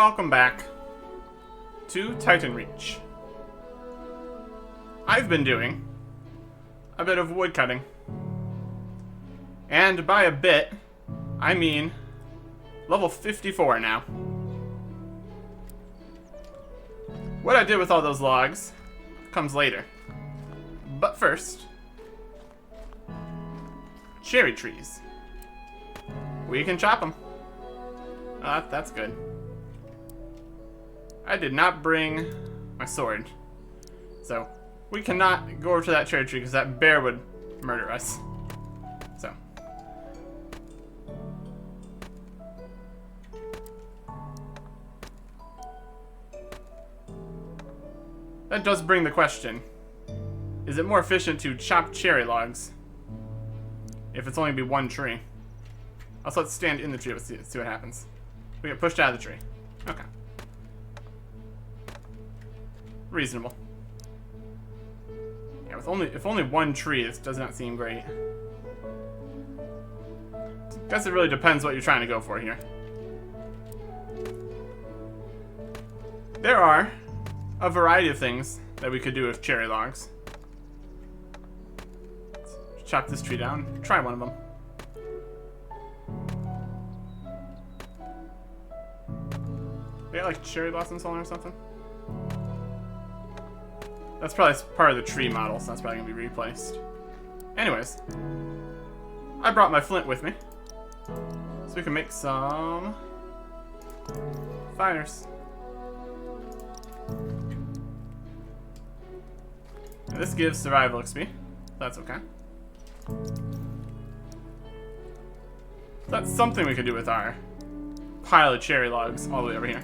welcome back to TitanReach. I've been doing a bit of woodcutting. And by a bit, I mean level 54 now. What I did with all those logs comes later. But first, cherry trees. We can chop them. That's good. I did not bring my sword. So, we cannot go over to that cherry tree because that bear would murder us. So. That does bring the question. Is it more efficient to chop cherry logs if it's only be one tree? Also, let's stand in the tree. Let's see what happens. We get pushed out of the tree. Okay. Reasonable. Yeah, if only one tree, this does not seem great. Guess it really depends what you're trying to go for here. There are a variety of things that we could do with cherry logs. Let's chop this tree down. Try one of them. They got like cherry blossoms on or something? That's probably part of the tree model, so that's probably gonna be replaced. Anyways, I brought my flint with me, so we can make some fires. And this gives survival XP. That's okay. That's something we could do with our pile of cherry logs all the way over here.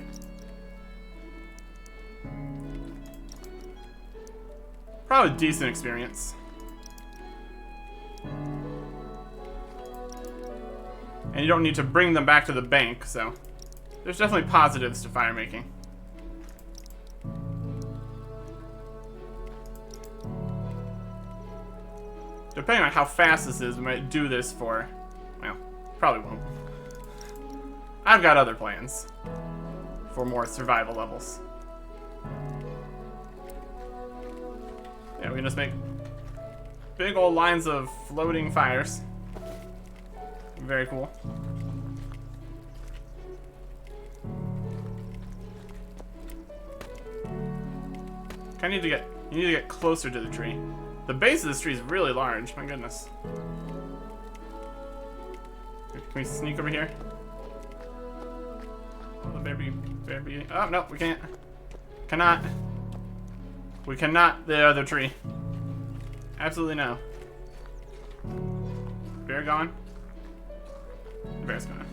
Probably decent experience. And you don't need to bring them back to the bank, so there's definitely positives to fire making. Depending on how fast this is, we might do this for, well, probably won't. I've got other plans for more survival levels. Yeah, we can just make big old lines of floating fires. Very cool. You need to get closer to the tree. The base of this tree is really large. My goodness. Can we sneak over here? Oh, the baby. Oh no, we can't. Cannot. We cannot the other tree. Absolutely no. Bear gone? The bear's gone.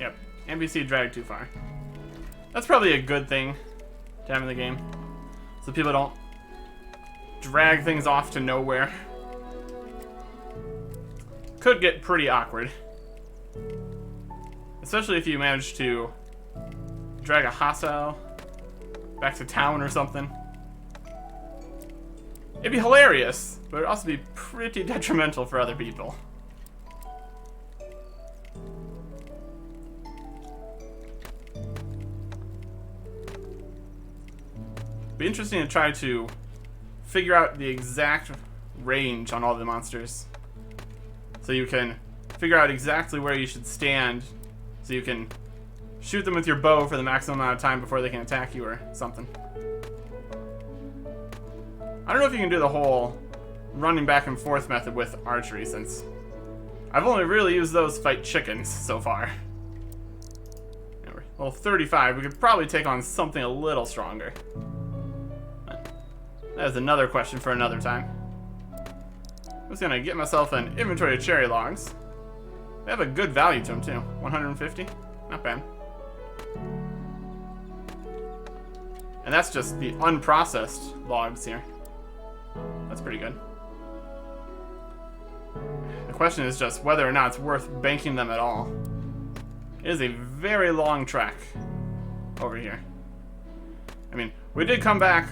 Yep. NPC dragged too far. That's probably a good thing to have in the game. So people don't drag things off to nowhere. Could get pretty awkward. Especially if you manage to drag a hostile back to town or something. It'd be hilarious, but it'd also be pretty detrimental for other people. Be interesting to try to figure out the exact range on all the monsters. So you can figure out exactly where you should stand, so you can shoot them with your bow for the maximum amount of time before they can attack you or something. I don't know if you can do the whole running back and forth method with archery, since I've only really used those to fight chickens so far. Anyway, well, 35, we could probably take on something a little stronger. That is another question for another time. I'm just gonna get myself an inventory of cherry logs. They have a good value to them too. 150? Not bad. And that's just the unprocessed logs here. That's pretty good. The question is just whether or not it's worth banking them at all. It is a very long trek over here. I mean, we did come back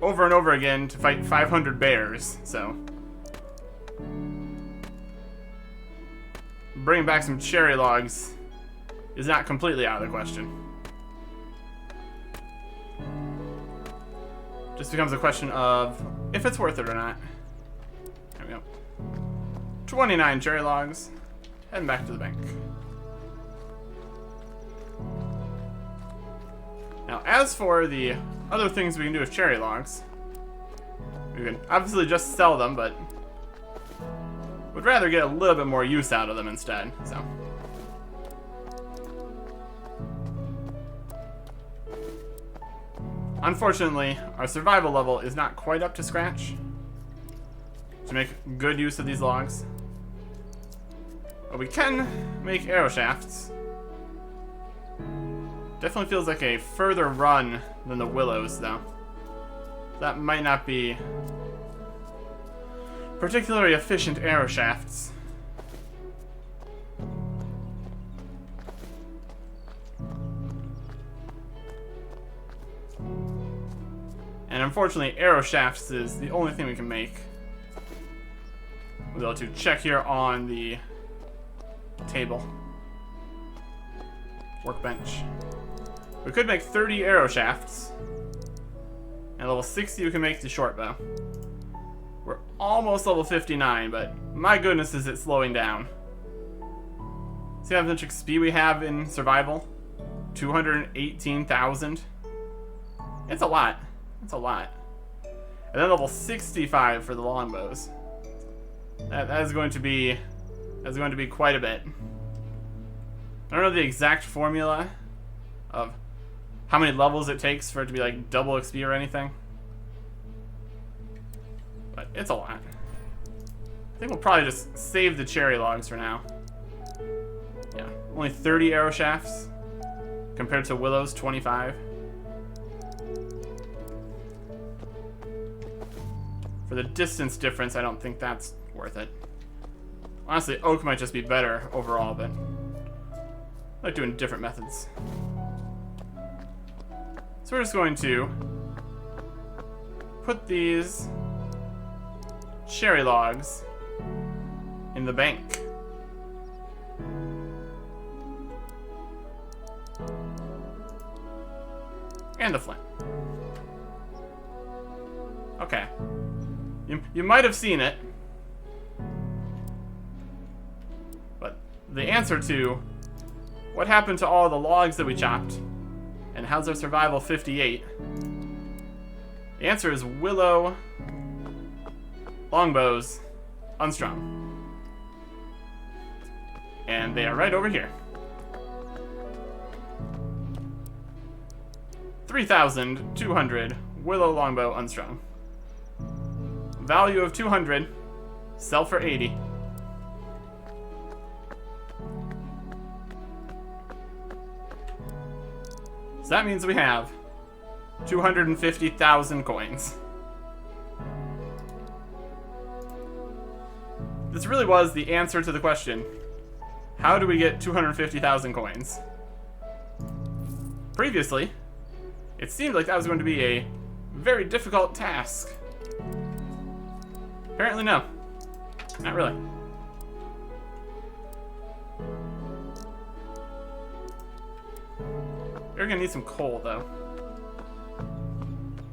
over and over again to fight 500 bears, so bringing back some cherry logs is not completely out of the question. This becomes a question of if it's worth it or not. There we go. 29 cherry logs. Heading back to the bank. Now, as for the other things we can do with cherry logs, we can obviously just sell them, but would rather get a little bit more use out of them instead, so. Unfortunately, our survival level is not quite up to scratch to make good use of these logs. But we can make arrow shafts. Definitely feels like a further run than the willows, though. That might not be particularly efficient arrow shafts. And unfortunately, arrow shafts is the only thing we can make. We'll be able to check here on the table. Workbench. We could make 30 arrow shafts. And level 60 we can make the short bow. We're almost level 59, but my goodness is it slowing down. See how much XP we have in survival? 218,000. It's a lot. It's a lot. And then level 65 for the longbows. That is going to be quite a bit. I don't know the exact formula of how many levels it takes for it to be like double XP or anything. But it's a lot. I think we'll probably just save the cherry logs for now. Yeah, only 30 arrow shafts compared to Willow's 25. For the distance difference, I don't think that's worth it. Honestly, oak might just be better overall, but I like doing different methods. So we're just going to put these cherry logs in the bank. And the flint. Okay. You might have seen it, but the answer to what happened to all the logs that we chopped and how's our survival 58, the answer is willow longbows unstrung. And they are right over here. 3,200 willow longbow unstrung. Value of 200, sell for 80. So that means we have 250,000 coins. This really was the answer to the question, how do we get 250,000 coins? Previously, it seemed like that was going to be a very difficult task. Apparently no. Not really. We're gonna need some coal, though.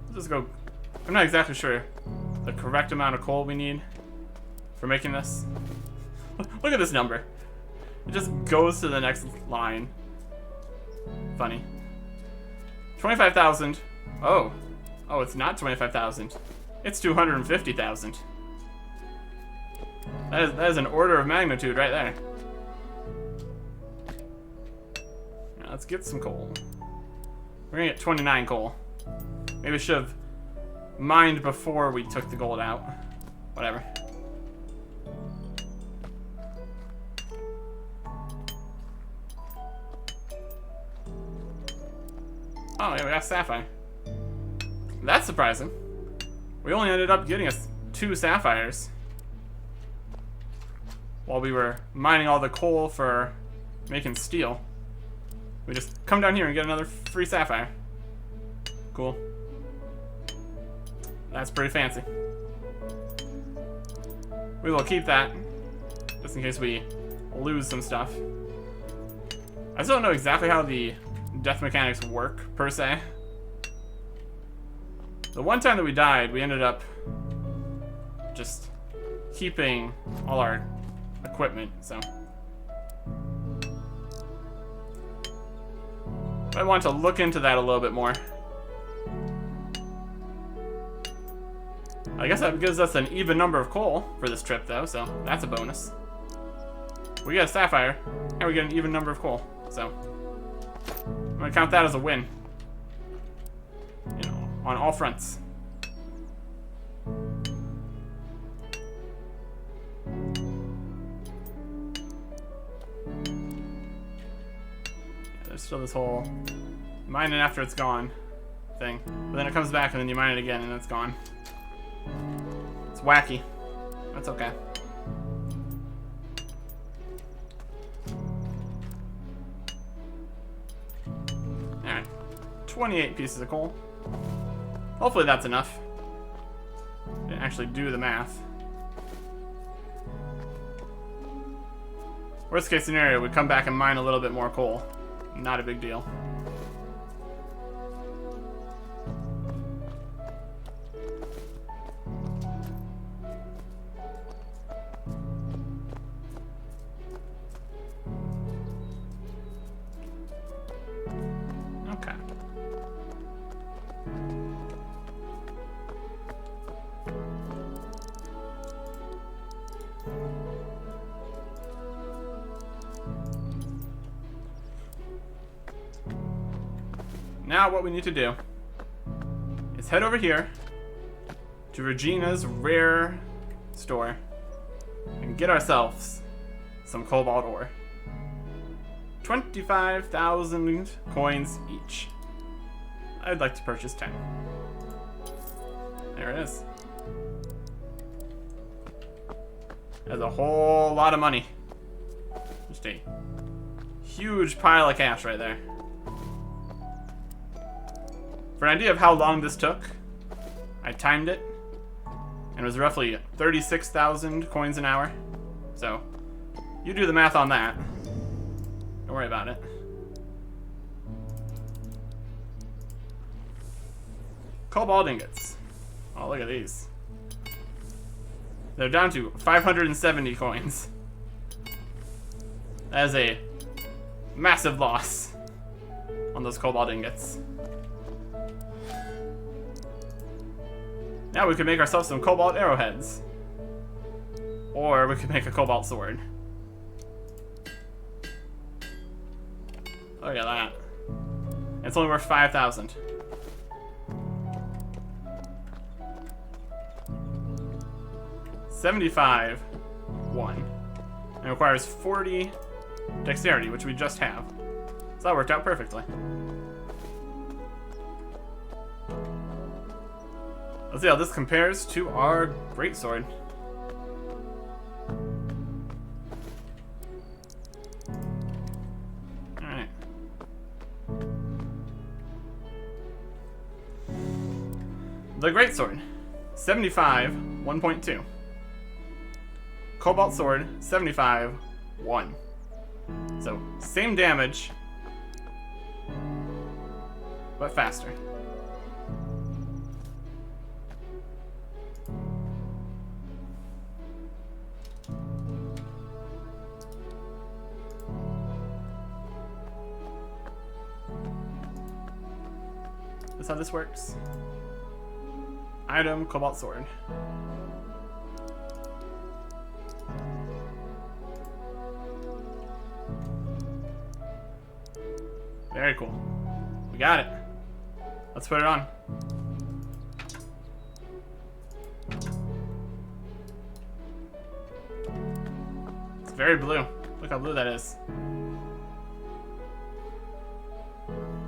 Let's just go... I'm not exactly sure the correct amount of coal we need for making this. Look at this number. It just goes to the next line. Funny. 25,000. Oh. Oh, it's not 25,000. It's 250,000. That is an order of magnitude right there. Now let's get some coal. We're gonna get 29 coal. Maybe we should have mined before we took the gold out. Whatever. Oh, yeah, we got sapphire. That's surprising. We only ended up getting us 2 sapphires while we were mining all the coal for making steel. We just come down here and get another free sapphire. Cool. That's pretty fancy. We will keep that just in case we lose some stuff. I still don't know exactly how the death mechanics work, per se. The one time that we died, we ended up just keeping all our equipment, so. I want to look into that a little bit more. I guess that gives us an even number of coal for this trip, though, so that's a bonus. We get a sapphire, and we get an even number of coal, so I'm gonna count that as a win. You know, on all fronts. Yeah, there's still this whole mine it after it's gone thing, but then it comes back and then you mine it again and it's gone. It's wacky. That's okay. Alright. 28 pieces of coal. Hopefully that's enough. Didn't actually do the math. Worst case scenario, we come back and mine a little bit more coal. Not a big deal. Okay. Now what we need to do is head over here to Regina's rare store and get ourselves some cobalt ore. 25,000 coins each. I'd like to purchase 10. There it is. That's a whole lot of money. Just a huge pile of cash right there. For an idea of how long this took, I timed it, and it was roughly 36,000 coins an hour. So, you do the math on that. Don't worry about it. Cobalt ingots. Oh, look at these. They're down to 570 coins. That is a massive loss on those cobalt ingots. Now we could make ourselves some cobalt arrowheads. Or we could make a cobalt sword. Look at that. It's only worth 5,000. $75, 1. And it requires 40 dexterity, which we just have. So that worked out perfectly. Let's see how this compares to our greatsword. Alright. The greatsword, 75, 1.2. Cobalt sword, 75, 1. So, same damage, but faster. That's how this works. Item, cobalt sword. Very cool. We got it. Let's put it on. It's very blue. Look how blue that is.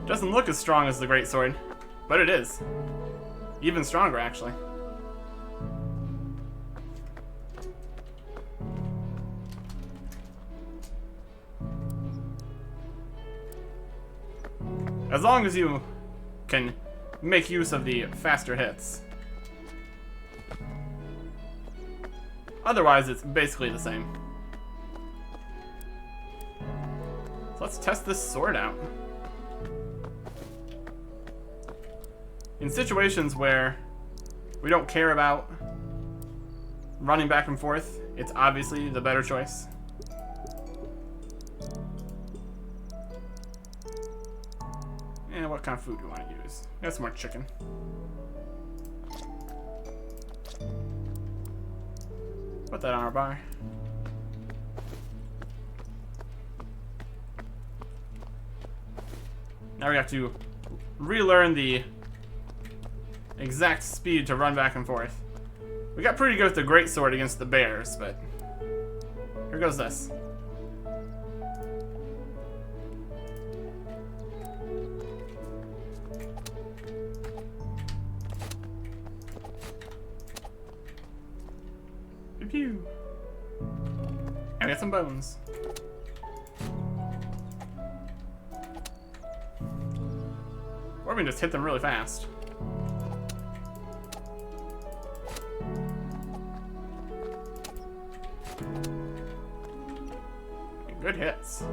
Doesn't look as strong as the greatsword, but it is. Even stronger, actually. As long as you can make use of the faster hits. Otherwise, it's basically the same. So let's test this sword out. in situations where we don't care about running back and forth, it's obviously the better choice. And what kind of food do we want to use? Got some more chicken. Put that on our bar. Now we have to relearn the exact speed to run back and forth. We got pretty good with the greatsword against the bears, but here goes this. Pew pew. And we got some bones. Or we can just hit them really fast. Good hits.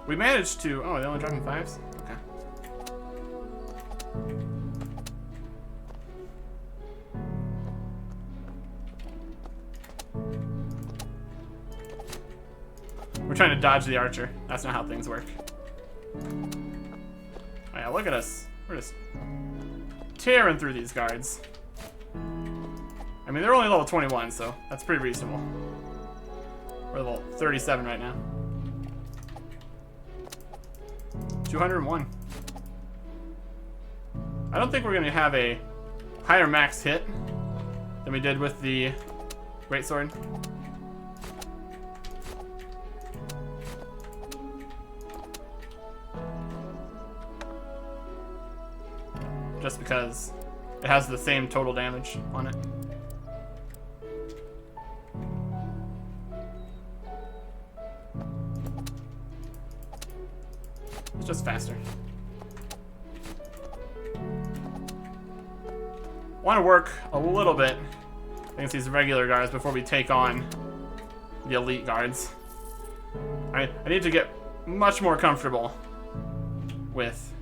We managed to... Oh, they only dropping 5s? Okay. We're trying to dodge the archer. That's not how things work. Oh yeah, look at us. We're just tearing through these guards. I mean, they're only level 21, so that's pretty reasonable. We're level 37 right now. 201. I don't think we're going to have a higher max hit than we did with the greatsword. Just because it has the same total damage on it. It's just faster. Want to work a little bit against these regular guards before we take on the elite guards. I need to get much more comfortable with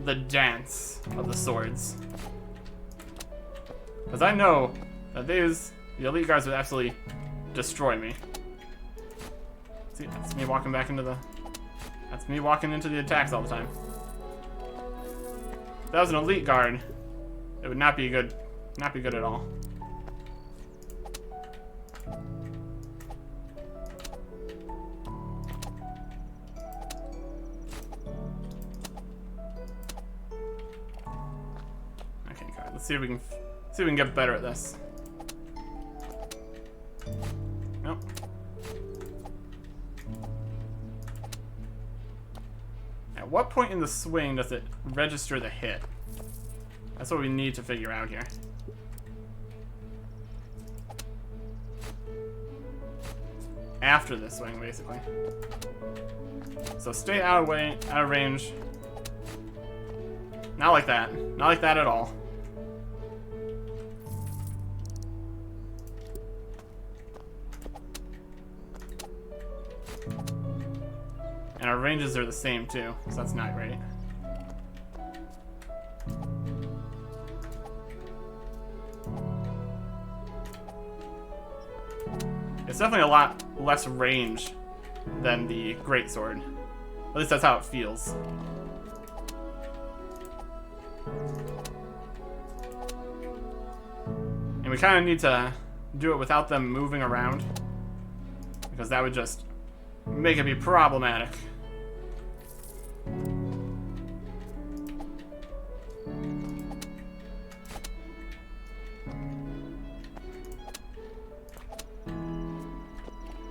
the dance of the swords. Because I know that the elite guards would absolutely destroy me. See, that's me walking back into the... That's me walking into the attacks all the time. If that was an elite guard, it would not be good. Not be good at all. Okay, God. Let's see if we can get better at this. Nope. At what point in the swing does it register the hit? That's what we need to figure out here. After the swing, basically. So stay out of range. Not like that. Not like that at all. And our ranges are the same too, so that's not great. It's definitely a lot less range than the greatsword. At least that's how it feels. And we kind of need to do it without them moving around, because that would just make it be problematic.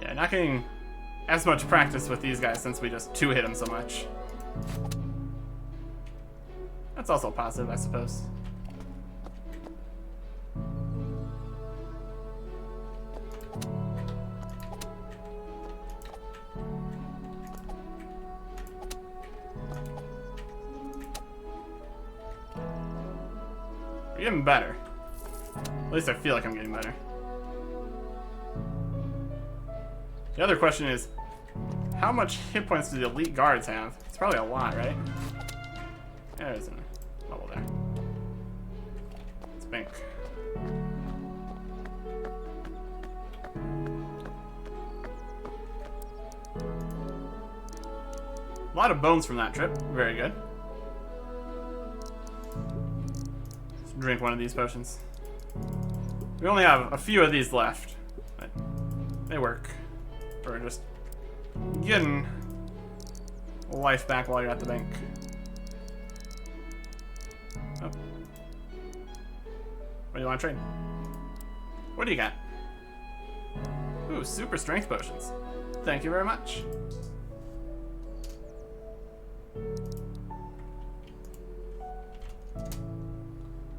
Yeah, not getting as much practice with these guys since we just two-hit them so much. That's also positive, I suppose. We're getting better. At least I feel like I'm getting better. The other question is, How much hit points do the elite guards have? It's probably a lot, right? Yeah, there's a level there. Let's bank. A lot of bones from that trip. Very good. Let's drink one of these potions. We only have a few of these left, but they work. We're just getting life back while you're at the bank. Oh. What do you want to trade? What do you got? Ooh, super strength potions. Thank you very much.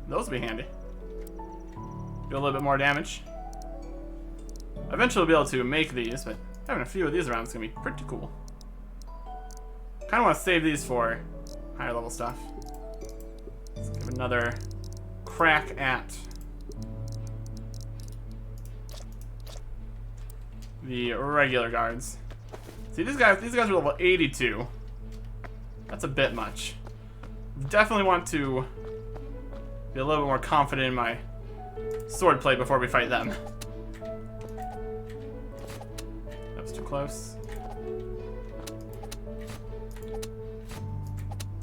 Those will be handy. Do a little bit more damage. Eventually we'll be able to make these, but having a few of these around is going to be pretty cool. Kind of want to save these for higher level stuff. Let's give another crack at the regular guards. See, these guys are level 82. That's a bit much. Definitely want to be a little bit more confident in my swordplay before we fight them. That was too close.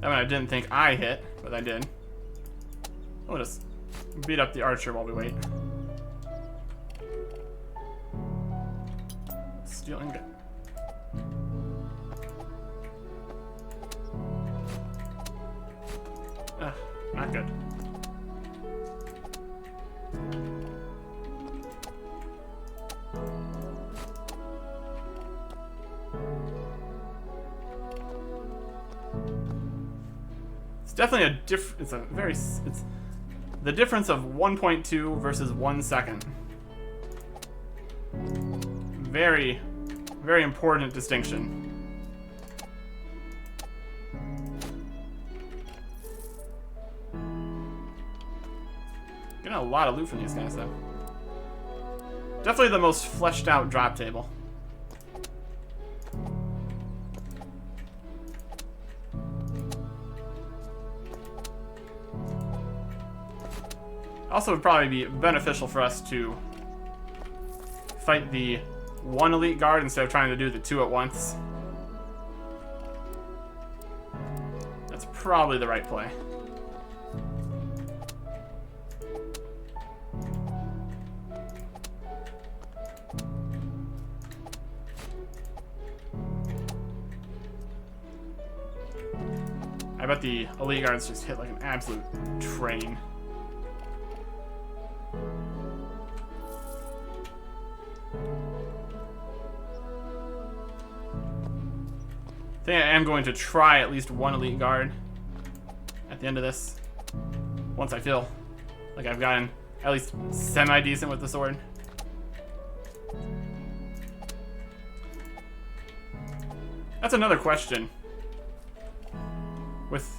That one I didn't think I hit, but I did. We'll just beat up the archer while we wait. Steel ingot. Ugh, not good. It's definitely it's the difference of 1.2 versus 1 second. Very, very important distinction. Getting a lot of loot from these guys, though. Definitely the most fleshed out drop table. Also, would probably be beneficial for us to fight the one elite guard instead of trying to do the two at once. That's probably the right play. I bet the elite guards just hit like an absolute train. I think I am going to try at least one elite guard at the end of this. Once I feel like I've gotten at least semi-decent with the sword. That's another question. With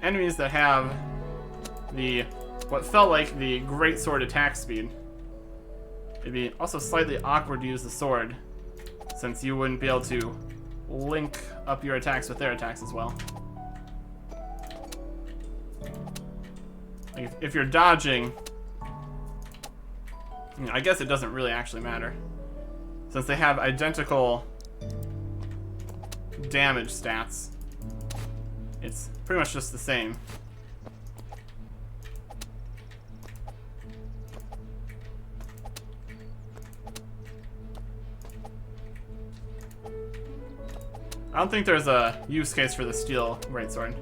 enemies that have what felt like the great sword attack speed, it'd be also slightly awkward to use the sword, since you wouldn't be able to link up your attacks with their attacks as well. Like if you're dodging, I guess it doesn't really actually matter, since they have identical damage stats. It's pretty much just the same. I don't think there's a use case for the steel greatsword,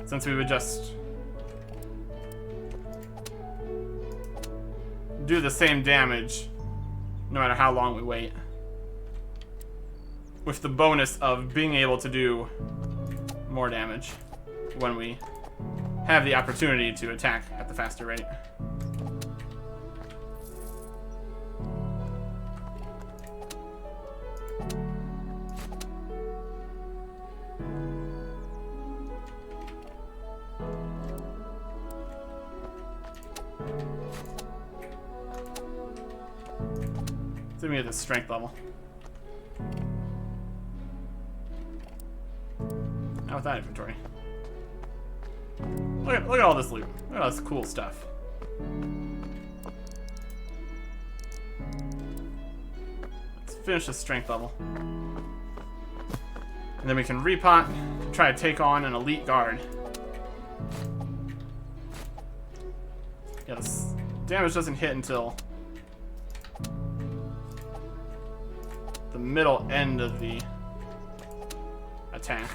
since we would just do the same damage no matter how long we wait, with the bonus of being able to do more damage when we have the opportunity to attack at the faster rate. Let's see if we get the strength level. with that inventory? Look at all this loot. Look at all this cool stuff. Let's finish the strength level. And then we can repot and try to take on an elite guard. Yeah, this damage doesn't hit until the middle end of the attack.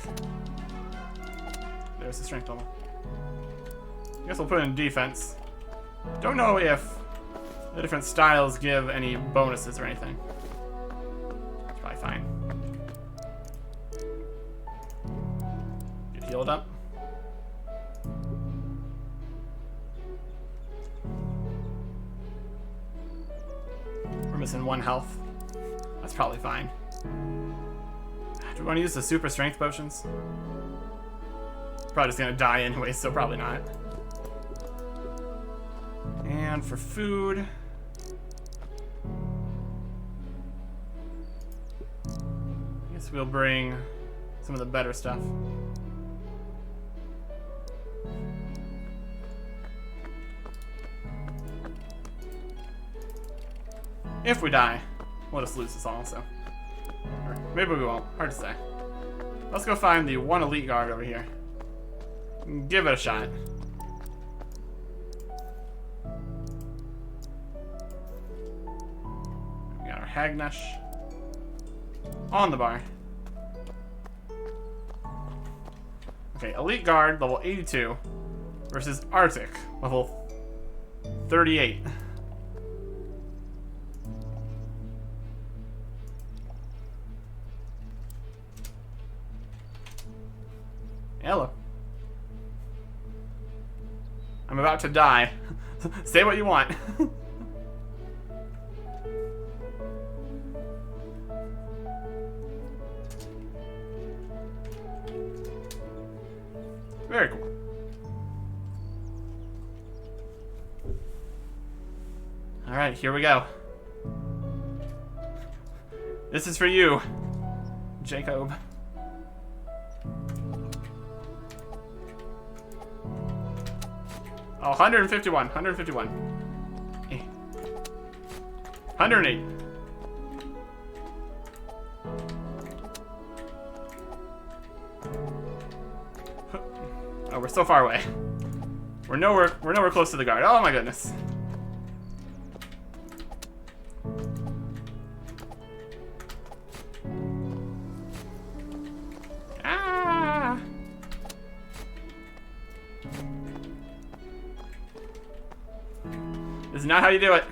There's the strength level. I guess we'll put it in defense. Don't know if the different styles give any bonuses or anything. It's probably fine. Get healed up. We're missing 1 health. That's probably fine. Do we want to use the super strength potions? Probably just gonna die anyway, so probably not. And for food, I guess we'll bring some of the better stuff. If we die, we'll just lose this all, so. Or maybe we won't. Hard to say. Let's go find the 1 elite guard over here. Give it a shot. We got our Hagnesh on the bar. Okay, elite guard, level 82, versus Arctic, level 38. Hello. I'm about to die. Say what you want. Very cool. Alright, here we go. This is for you, Jacob. Oh, 151. 151. 108. Oh, we're so far away. We're nowhere close to the guard. Oh my goodness. Ah! This is not how you do it.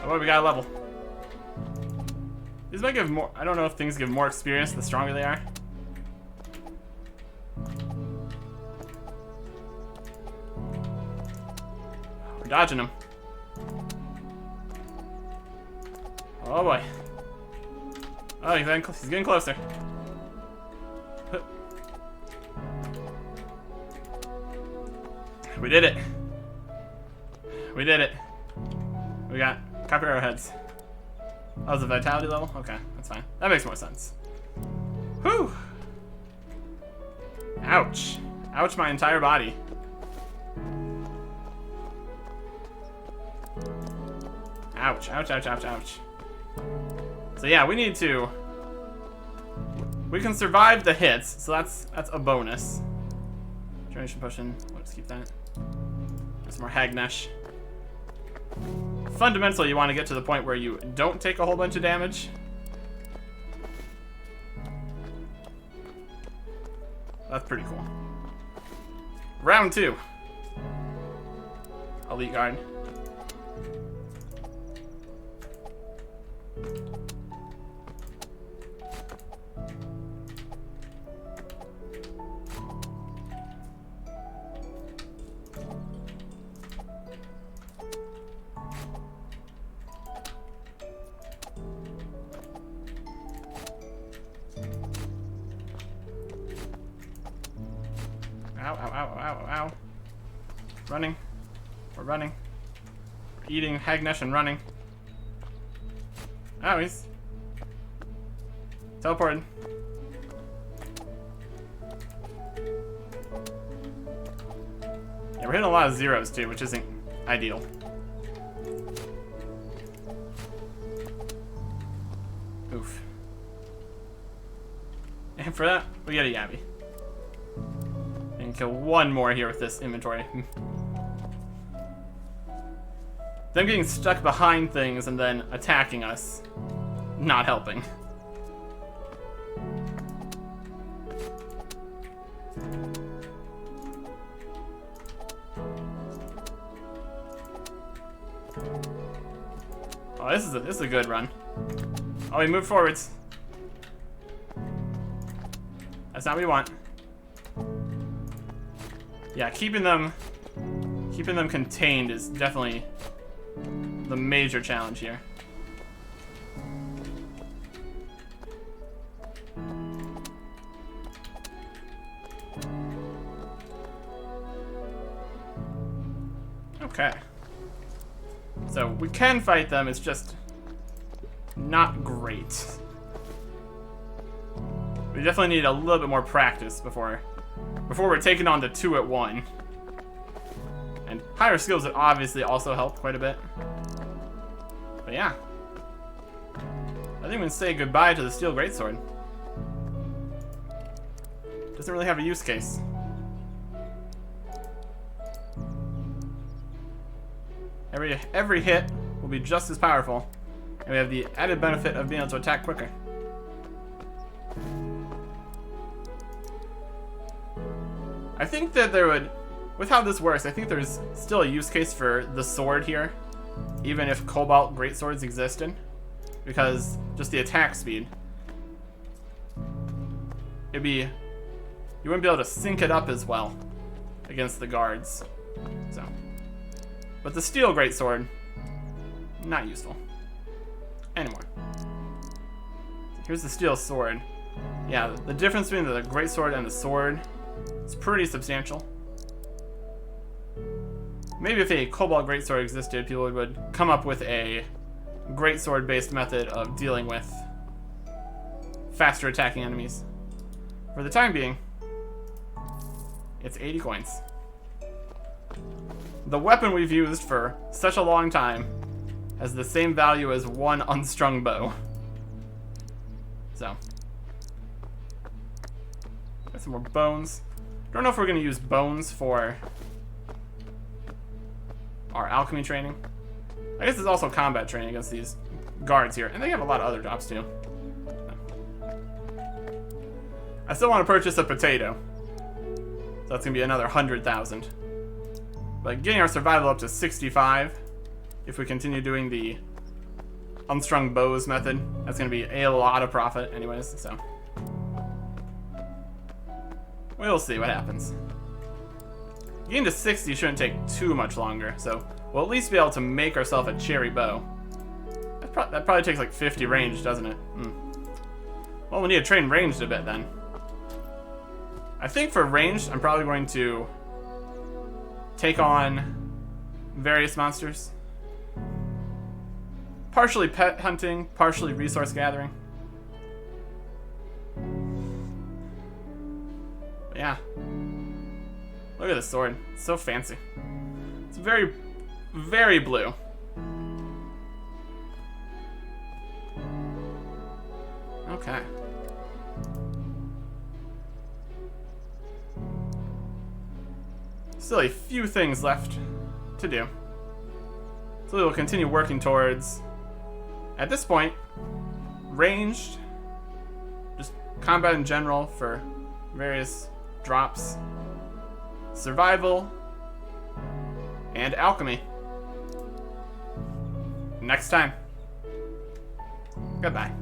Oh, we got a level. These might give more. I don't know if things give more experience the stronger they are. We're dodging them. Oh boy. Oh, he's getting closer. We did it. We did it. We got copper arrowheads. That was a vitality level? Okay, that's fine. That makes more sense. Whew! Ouch. Ouch my entire body. Ouch, ouch, ouch, ouch, ouch. So yeah, we need to... We can survive the hits, so that's a bonus. Generation potion, let's keep that. There's more Hagnesh. Fundamentally, you want to get to the point where you don't take a whole bunch of damage. That's pretty cool. Round 2. Elite guard. Ow, ow, ow, ow, ow. Running. We're running. We're eating Hagnesh and running. Oh, he's teleported. we're hitting a lot of zeros too, which isn't ideal. Oof. And for that, we get a Yabby. And kill one more here with this inventory. Them getting stuck behind things and then attacking us, not helping. Oh, this is a good run. Oh, we moved forwards. That's not what we want. Yeah, keeping them contained is definitely the major challenge here. Okay. So we can fight them, it's just not great. We definitely need a little bit more practice before we're taking on the 2 at 1. And higher skills would obviously also help quite a bit. But yeah. I think we can say goodbye to the Steel Greatsword. Doesn't really have a use case. Every hit will be just as powerful, and we have the added benefit of being able to attack quicker. I think that there would, with how this works, I think there's still a use case for the sword here, even if Cobalt Greatswords existed, because just the attack speed. You wouldn't be able to sync it up as well against the guards. So, but the Steel Greatsword, not useful anymore. Here's the Steel Sword. Yeah, the difference between the Greatsword and the sword is pretty substantial. Maybe if a Cobalt Greatsword existed, people would come up with a Greatsword-based method of dealing with faster attacking enemies. For the time being, it's 80 coins. The weapon we've used for such a long time has the same value as 1 unstrung bow. So, got some more bones. Don't know if we're going to use bones for our alchemy training. I guess there's also combat training against these guards here, and they have a lot of other jobs too. I still want to purchase a potato, so that's going to be another 100,000. But getting our survival up to 65, if we continue doing the unstrung bows method, that's going to be a lot of profit anyways, so we'll see what happens. Getting to 60 shouldn't take too much longer, so we'll at least be able to make ourselves a cherry bow. That probably takes like 50 range, doesn't it? Well, we need to train ranged a bit then. I think for ranged, I'm probably going to take on various monsters. Partially pet hunting, partially resource gathering. But yeah. Look at this sword. It's so fancy. It's very, very blue. Okay. Still a few things left to do. So we will continue working towards, at this point, ranged, just combat in general for various drops, survival, and alchemy. Next time. Goodbye.